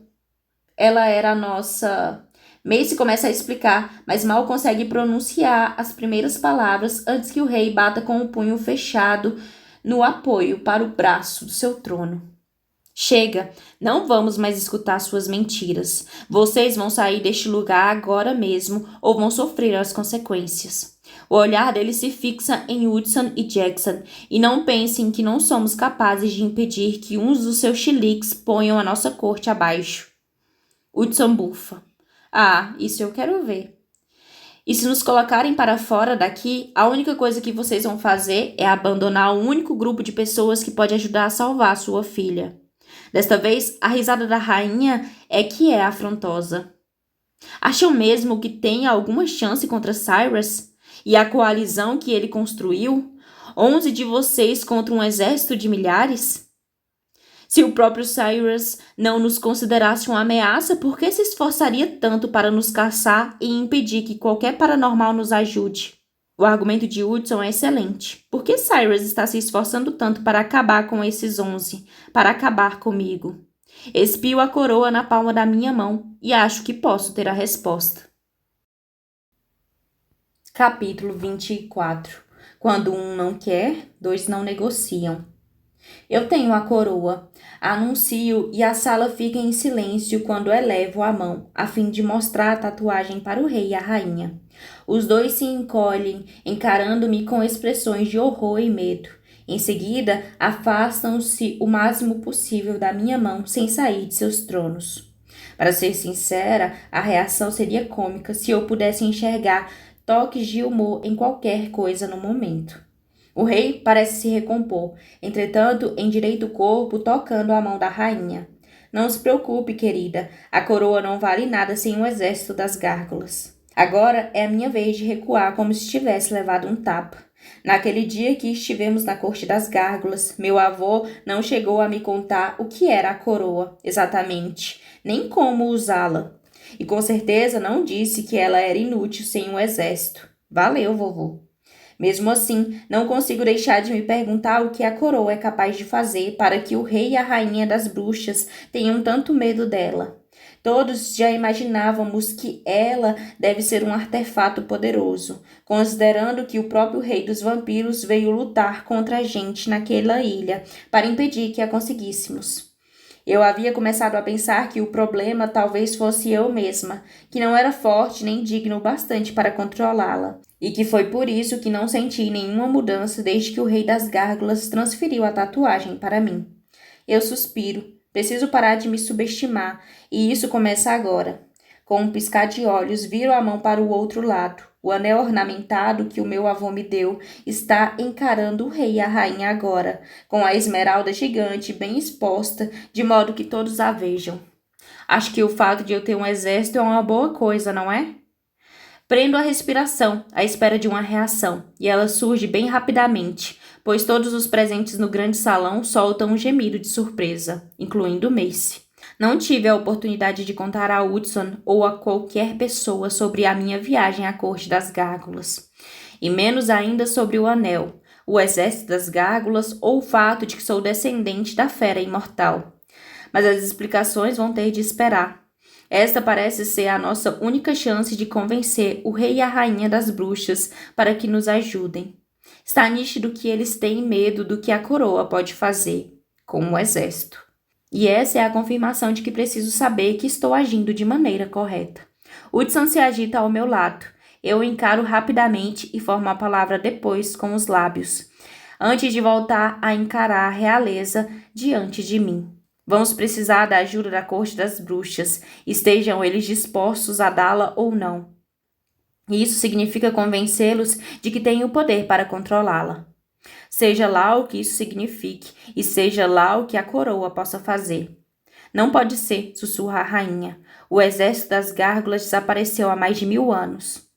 Ela era a nossa... Mace começa a explicar, mas mal consegue pronunciar as primeiras palavras antes que o rei bata com o punho fechado no apoio para o braço do seu trono. Chega, não vamos mais escutar suas mentiras. Vocês vão sair deste lugar agora mesmo ou vão sofrer as consequências. O olhar dele se fixa em Hudson e Jackson, e não pensem que não somos capazes de impedir que uns dos seus chiliques ponham a nossa corte abaixo. Hudson bufa. Ah, isso eu quero ver. E se nos colocarem para fora daqui, a única coisa que vocês vão fazer é abandonar o único grupo de pessoas que pode ajudar a salvar sua filha. Desta vez, a risada da rainha é que é afrontosa. Acham mesmo que tem alguma chance contra Cyrus e a coalizão que ele construiu? 11 de vocês contra um exército de milhares? Se o próprio Cyrus não nos considerasse uma ameaça, por que se esforçaria tanto para nos caçar e impedir que qualquer paranormal nos ajude? O argumento de Hudson é excelente. Por que Cyrus está se esforçando tanto para acabar com esses 11, para acabar comigo? Espio a coroa na palma da minha mão e acho que posso ter a resposta. Capítulo 24. Quando um não quer, dois não negociam. Eu tenho a coroa. Anuncio e a sala fica em silêncio quando elevo a mão, a fim de mostrar a tatuagem para o rei e a rainha. Os dois se encolhem, encarando-me com expressões de horror e medo. Em seguida, afastam-se o máximo possível da minha mão sem sair de seus tronos. Para ser sincera, a reação seria cômica se eu pudesse enxergar toques de humor em qualquer coisa no momento. O rei parece se recompor, entretanto, endireita o corpo, tocando a mão da rainha. Não se preocupe, querida, a coroa não vale nada sem o exército das gárgulas. Agora é a minha vez de recuar como se tivesse levado um tapa. Naquele dia que estivemos na corte das gárgulas, meu avô não chegou a me contar o que era a coroa, exatamente, nem como usá-la. E com certeza não disse que ela era inútil sem um exército. Valeu, vovô. Mesmo assim, não consigo deixar de me perguntar o que a coroa é capaz de fazer para que o rei e a rainha das bruxas tenham tanto medo dela. Todos já imaginávamos que ela deve ser um artefato poderoso, considerando que o próprio rei dos vampiros veio lutar contra a gente naquela ilha para impedir que a conseguíssemos. Eu havia começado a pensar que o problema talvez fosse eu mesma, que não era forte nem digno o bastante para controlá-la, e que foi por isso que não senti nenhuma mudança desde que o rei das gárgulas transferiu a tatuagem para mim. Eu suspiro, preciso parar de me subestimar, e isso começa agora. Com um piscar de olhos, viro a mão para o outro lado. O anel ornamentado que o meu avô me deu está encarando o rei e a rainha agora, com a esmeralda gigante bem exposta, de modo que todos a vejam. Acho que o fato de eu ter um exército é uma boa coisa, não é? Prendo a respiração, à espera de uma reação, e ela surge bem rapidamente, pois todos os presentes no grande salão soltam um gemido de surpresa, incluindo Mace. Não tive a oportunidade de contar a Hudson ou a qualquer pessoa sobre a minha viagem à corte das gárgulas, e menos ainda sobre o anel, o exército das gárgulas ou o fato de que sou descendente da fera imortal. Mas as explicações vão ter de esperar. Esta parece ser a nossa única chance de convencer o rei e a rainha das bruxas para que nos ajudem. Está nítido que eles têm medo do que a coroa pode fazer com o exército. E essa é a confirmação de que preciso saber que estou agindo de maneira correta. Hudson se agita ao meu lado. Eu o encaro rapidamente e formo a palavra depois com os lábios, antes de voltar a encarar a realeza diante de mim. Vamos precisar da ajuda da corte das bruxas, estejam eles dispostos a dá-la ou não. Isso significa convencê-los de que tenho o poder para controlá-la. Seja lá o que isso signifique, e seja lá o que a coroa possa fazer. Não pode ser, sussurra a rainha. O exército das gárgulas desapareceu há mais de 1000 anos.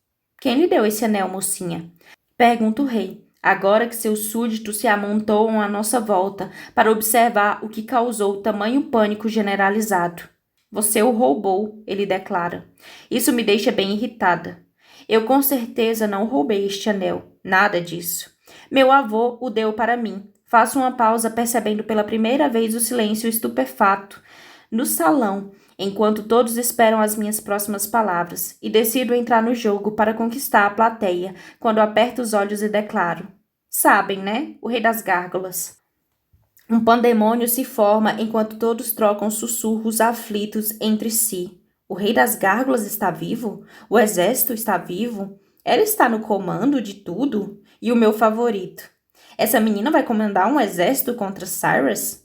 Quem lhe deu esse anel, mocinha? Pergunta o rei, agora que seus súditos se amontoam à nossa volta para observar o que causou tamanho pânico generalizado. Você o roubou, ele declara. Isso me deixa bem irritada. Eu com certeza não roubei este anel, nada disso. Meu avô o deu para mim. Faço uma pausa percebendo pela primeira vez o silêncio estupefato no salão, enquanto todos esperam as minhas próximas palavras, e decido entrar no jogo para conquistar a plateia, quando aperto os olhos e declaro. Sabem, né? O rei das gárgulas. Um pandemônio se forma enquanto todos trocam sussurros aflitos entre si. O rei das gárgulas está vivo? O exército está vivo? Ela está no comando de tudo? E o meu favorito? Essa menina vai comandar um exército contra Cyrus?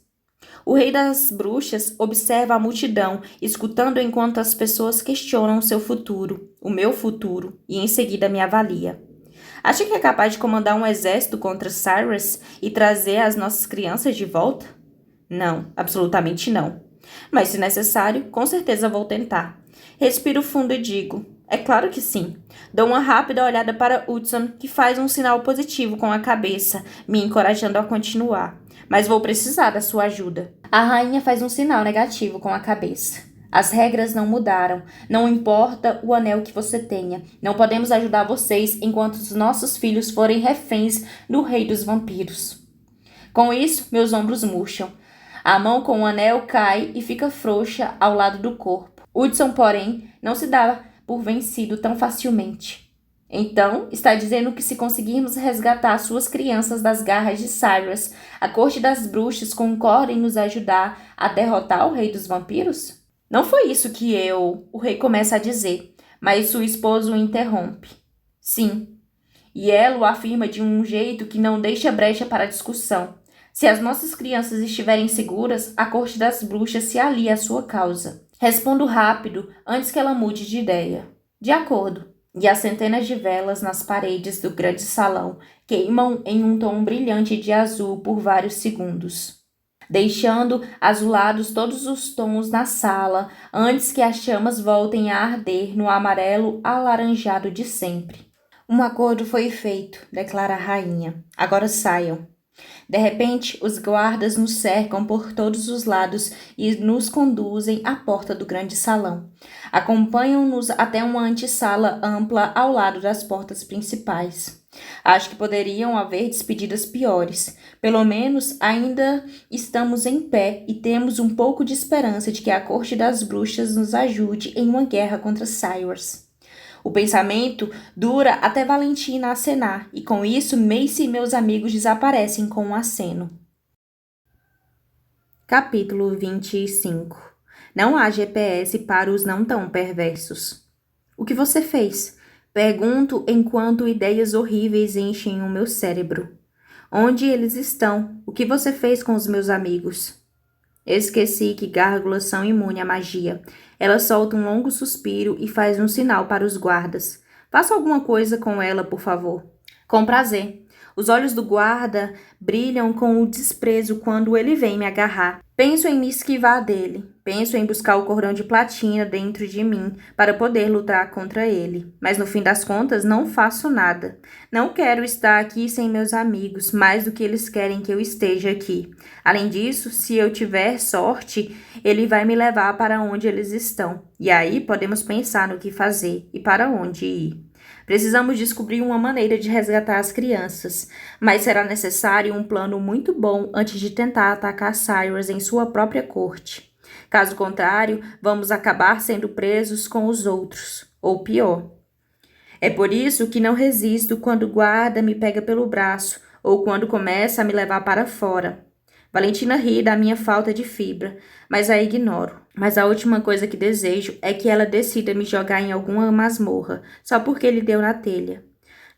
O rei das bruxas observa a multidão, escutando enquanto as pessoas questionam seu futuro, o meu futuro, e em seguida me avalia. Acha que é capaz de comandar um exército contra Cyrus e trazer as nossas crianças de volta? Não, absolutamente não. Mas se necessário, com certeza vou tentar. Respiro fundo e digo, é claro que sim. Dou uma rápida olhada para Hudson, que faz um sinal positivo com a cabeça, me encorajando a continuar. Mas vou precisar da sua ajuda. A rainha faz um sinal negativo com a cabeça. As regras não mudaram. Não importa o anel que você tenha. Não podemos ajudar vocês enquanto os nossos filhos forem reféns do rei dos vampiros. Com isso, meus ombros murcham. A mão com o anel cai e fica frouxa ao lado do corpo. Hudson, porém, não se dá por vencido tão facilmente. Então, está dizendo que se conseguirmos resgatar suas crianças das garras de Cyrus, a corte das bruxas concorda em nos ajudar a derrotar o rei dos vampiros? Não foi isso que o rei começa a dizer, mas sua esposa o interrompe. Sim, e ela o afirma de um jeito que não deixa brecha para discussão. Se as nossas crianças estiverem seguras, a corte das bruxas se alia à sua causa. Respondo rápido, antes que ela mude de ideia. De acordo. E as centenas de velas nas paredes do grande salão queimam em um tom brilhante de azul por vários segundos, deixando azulados todos os tons na sala antes que as chamas voltem a arder no amarelo alaranjado de sempre. Um acordo foi feito, declara a rainha. Agora saiam. De repente, os guardas nos cercam por todos os lados e nos conduzem à porta do grande salão. Acompanham-nos até uma antessala ampla ao lado das portas principais. Acho que poderiam haver despedidas piores. Pelo menos ainda estamos em pé e temos um pouco de esperança de que a corte das bruxas nos ajude em uma guerra contra Cyrus. O pensamento dura até Valentina acenar, e com isso Mace e meus amigos desaparecem com um aceno. Capítulo 25. Não há GPS para os não tão perversos. O que você fez? Pergunto enquanto ideias horríveis enchem o meu cérebro. Onde eles estão? O que você fez com os meus amigos? Esqueci que gárgulas são imunes à magia. Ela solta um longo suspiro e faz um sinal para os guardas. Faça alguma coisa com ela, por favor. Com prazer. Os olhos do guarda brilham com o desprezo quando ele vem me agarrar. Penso em me esquivar dele. Penso em buscar o cordão de platina dentro de mim para poder lutar contra ele. Mas no fim das contas não faço nada. Não quero estar aqui sem meus amigos, mais do que eles querem que eu esteja aqui. Além disso, se eu tiver sorte, ele vai me levar para onde eles estão. E aí podemos pensar no que fazer e para onde ir. Precisamos descobrir uma maneira de resgatar as crianças, mas será necessário um plano muito bom antes de tentar atacar Cyrus em sua própria corte. Caso contrário, vamos acabar sendo presos com os outros, ou pior. É por isso que não resisto quando o guarda me pega pelo braço ou quando começa a me levar para fora. Valentina ri da minha falta de fibra, mas a ignoro. Mas a última coisa que desejo é que ela decida me jogar em alguma masmorra, só porque ele deu na telha.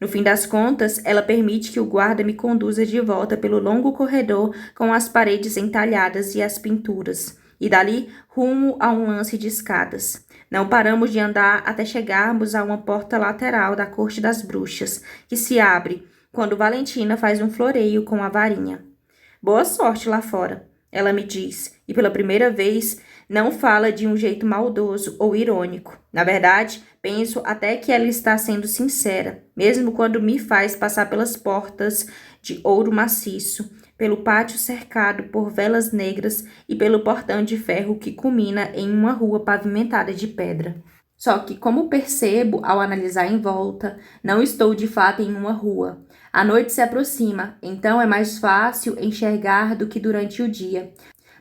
No fim das contas, ela permite que o guarda me conduza de volta pelo longo corredor com as paredes entalhadas e as pinturas, e dali rumo a um lance de escadas. Não paramos de andar até chegarmos a uma porta lateral da Corte das Bruxas, que se abre quando Valentina faz um floreio com a varinha. Boa sorte lá fora, ela me diz, e pela primeira vez não fala de um jeito maldoso ou irônico. Na verdade, penso até que ela está sendo sincera, mesmo quando me faz passar pelas portas de ouro maciço, pelo pátio cercado por velas negras e pelo portão de ferro que culmina em uma rua pavimentada de pedra. Só que, como percebo ao analisar em volta, não estou de fato em uma rua. A noite se aproxima, então é mais fácil enxergar do que durante o dia,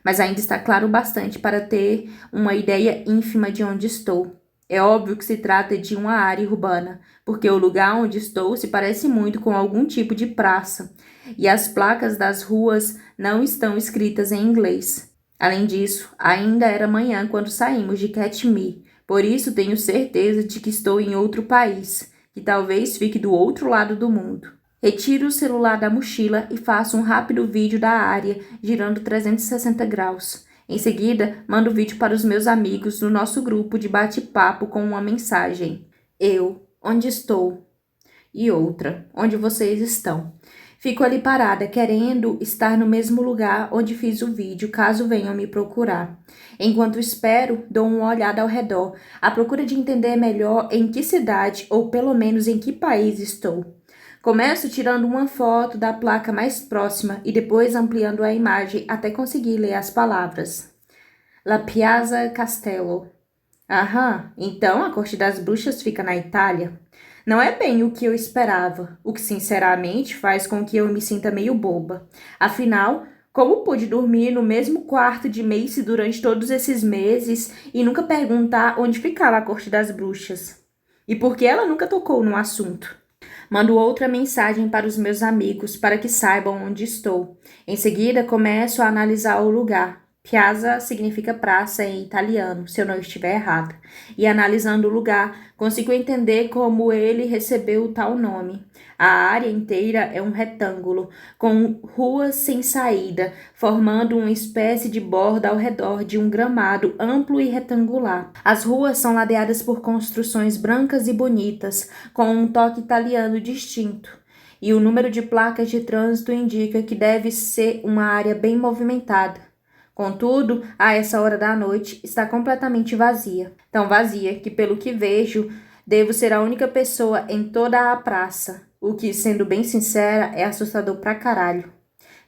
mas ainda está claro bastante para ter uma ideia ínfima de onde estou. É óbvio que se trata de uma área urbana, porque o lugar onde estou se parece muito com algum tipo de praça, e as placas das ruas não estão escritas em inglês. Além disso, ainda era manhã quando saímos de Katmai, por isso tenho certeza de que estou em outro país, que talvez fique do outro lado do mundo. Retiro o celular da mochila e faço um rápido vídeo da área, girando 360 graus. Em seguida, mando o vídeo para os meus amigos no nosso grupo de bate-papo com uma mensagem. Eu, onde estou? E outra, onde vocês estão? Fico ali parada, querendo estar no mesmo lugar onde fiz o vídeo, caso venham me procurar. Enquanto espero, dou uma olhada ao redor, à procura de entender melhor em que cidade, ou pelo menos em que país estou. Começo tirando uma foto da placa mais próxima e depois ampliando a imagem até conseguir ler as palavras. La Piazza Castello. Aham, então a Corte das Bruxas fica na Itália? Não é bem o que eu esperava, o que sinceramente faz com que eu me sinta meio boba. Afinal, como pude dormir no mesmo quarto de Macy durante todos esses meses e nunca perguntar onde ficava a Corte das Bruxas? E por que ela nunca tocou no assunto? Mando outra mensagem para os meus amigos para que saibam onde estou. Em seguida, começo a analisar o lugar. Piazza significa praça em italiano, se eu não estiver errada. E analisando o lugar, consigo entender como ele recebeu tal nome. A área inteira é um retângulo, com ruas sem saída, formando uma espécie de borda ao redor de um gramado amplo e retangular. As ruas são ladeadas por construções brancas e bonitas, com um toque italiano distinto. E o número de placas de trânsito indica que deve ser uma área bem movimentada. Contudo, a essa hora da noite, está completamente vazia. Tão vazia que, pelo que vejo, devo ser a única pessoa em toda a praça. O que, sendo bem sincera, é assustador pra caralho.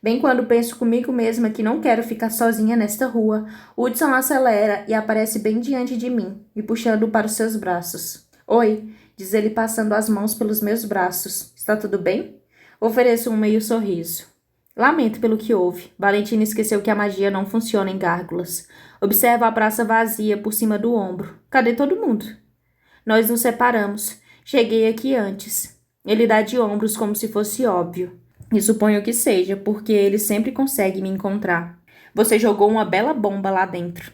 Bem quando penso comigo mesma que não quero ficar sozinha nesta rua, Hudson acelera e aparece bem diante de mim, me puxando para os seus braços. Oi, diz ele passando as mãos pelos meus braços. Está tudo bem? Ofereço um meio sorriso. Lamento pelo que houve. Valentina esqueceu que a magia não funciona em gárgulas. Observa a praça vazia por cima do ombro. Cadê todo mundo? Nós nos separamos. Cheguei aqui antes. Ele dá de ombros como se fosse óbvio. E suponho que seja, porque ele sempre consegue me encontrar. Você jogou uma bela bomba lá dentro.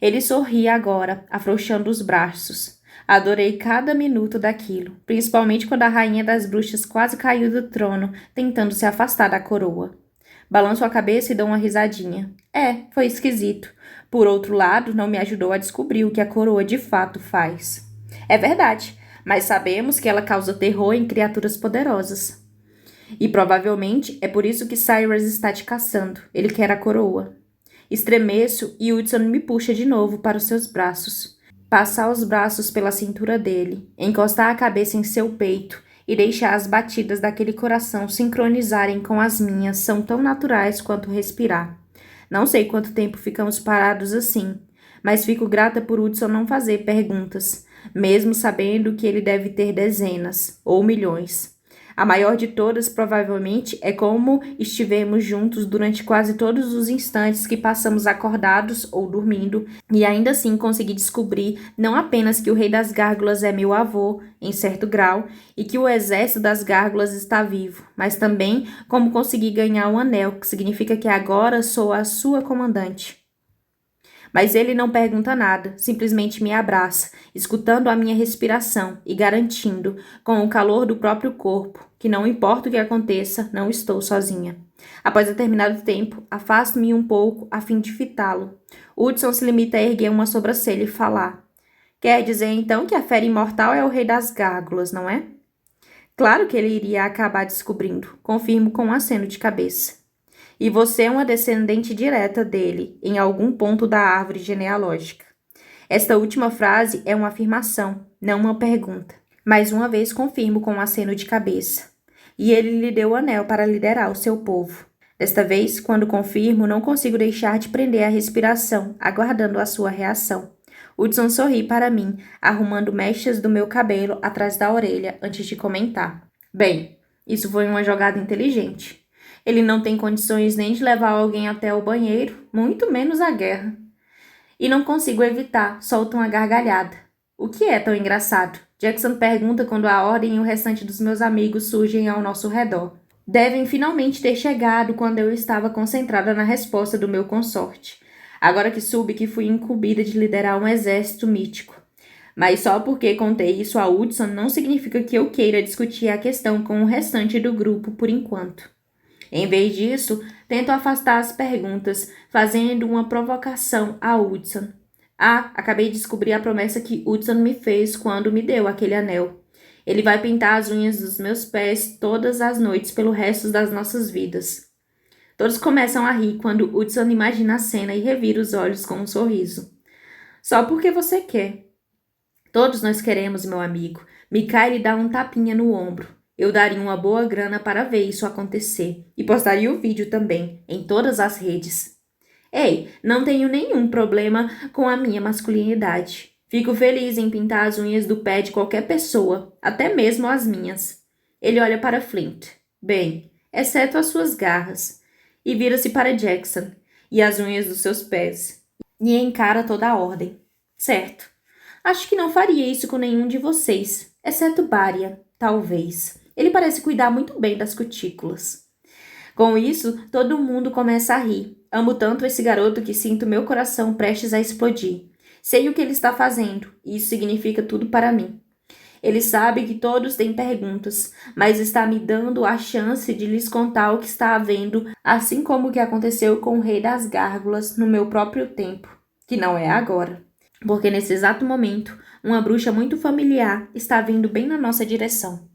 Ele sorri agora, afrouxando os braços. Adorei cada minuto daquilo, principalmente quando a rainha das bruxas quase caiu do trono, tentando se afastar da coroa. Balanço a cabeça e dou uma risadinha. Foi esquisito. Por outro lado, não me ajudou a descobrir o que a coroa de fato faz. É verdade, mas sabemos que ela causa terror em criaturas poderosas. E provavelmente é por isso que Cyrus está te caçando. Ele quer a coroa. Estremeço e Hudson me puxa de novo para os seus braços. Passar os braços pela cintura dele, encostar a cabeça em seu peito e deixar as batidas daquele coração sincronizarem com as minhas são tão naturais quanto respirar. Não sei quanto tempo ficamos parados assim, mas fico grata por Hudson não fazer perguntas, mesmo sabendo que ele deve ter dezenas ou milhões. A maior de todas, provavelmente, é como estivemos juntos durante quase todos os instantes que passamos acordados ou dormindo, e ainda assim consegui descobrir não apenas que o rei das gárgulas é meu avô, em certo grau, e que o exército das gárgulas está vivo, mas também como consegui ganhar um anel, que significa que agora sou a sua comandante. Mas ele não pergunta nada, simplesmente me abraça, escutando a minha respiração e garantindo, com o calor do próprio corpo, que não importa o que aconteça, não estou sozinha. Após determinado tempo, afasto-me um pouco a fim de fitá-lo. Hudson se limita a erguer uma sobrancelha e falar. Quer dizer então que a fera imortal é o rei das gárgulas, não é? Claro que ele iria acabar descobrindo, confirmo com um aceno de cabeça. E você é uma descendente direta dele, em algum ponto da árvore genealógica. Esta última frase é uma afirmação, não uma pergunta. Mais uma vez confirmo com um aceno de cabeça. E ele lhe deu o anel para liderar o seu povo. Desta vez, quando confirmo, não consigo deixar de prender a respiração, aguardando a sua reação. Hudson sorri para mim, arrumando mechas do meu cabelo atrás da orelha antes de comentar. Bem, isso foi uma jogada inteligente. Ele não tem condições nem de levar alguém até o banheiro, muito menos a guerra. E não consigo evitar, solto uma gargalhada. O que é tão engraçado? Jackson pergunta quando a ordem e o restante dos meus amigos surgem ao nosso redor. Devem finalmente ter chegado quando eu estava concentrada na resposta do meu consorte. Agora que soube que fui incumbida de liderar um exército mítico. Mas só porque contei isso a Hudson não significa que eu queira discutir a questão com o restante do grupo por enquanto. Em vez disso, tento afastar as perguntas, fazendo uma provocação a Hudson. Acabei de descobrir a promessa que Hudson me fez quando me deu aquele anel. Ele vai pintar as unhas dos meus pés todas as noites pelo resto das nossas vidas. Todos começam a rir quando Hudson imagina a cena e revira os olhos com um sorriso. Só porque você quer. Todos nós queremos, meu amigo. Mikael lhe dá um tapinha no ombro. Eu daria uma boa grana para ver isso acontecer. E postaria o vídeo também, em todas as redes. Ei, não tenho nenhum problema com a minha masculinidade. Fico feliz em pintar as unhas do pé de qualquer pessoa, até mesmo as minhas. Ele olha para Flint. Bem, exceto as suas garras. E vira-se para Jackson e as unhas dos seus pés. E encara toda a ordem. Certo. Acho que não faria isso com nenhum de vocês, exceto Baria, talvez. Ele parece cuidar muito bem das cutículas. Com isso, todo mundo começa a rir. Amo tanto esse garoto que sinto meu coração prestes a explodir. Sei o que ele está fazendo, e isso significa tudo para mim. Ele sabe que todos têm perguntas, mas está me dando a chance de lhes contar o que está havendo, assim como o que aconteceu com o rei das gárgulas no meu próprio tempo, que não é agora. Porque nesse exato momento, uma bruxa muito familiar está vindo bem na nossa direção.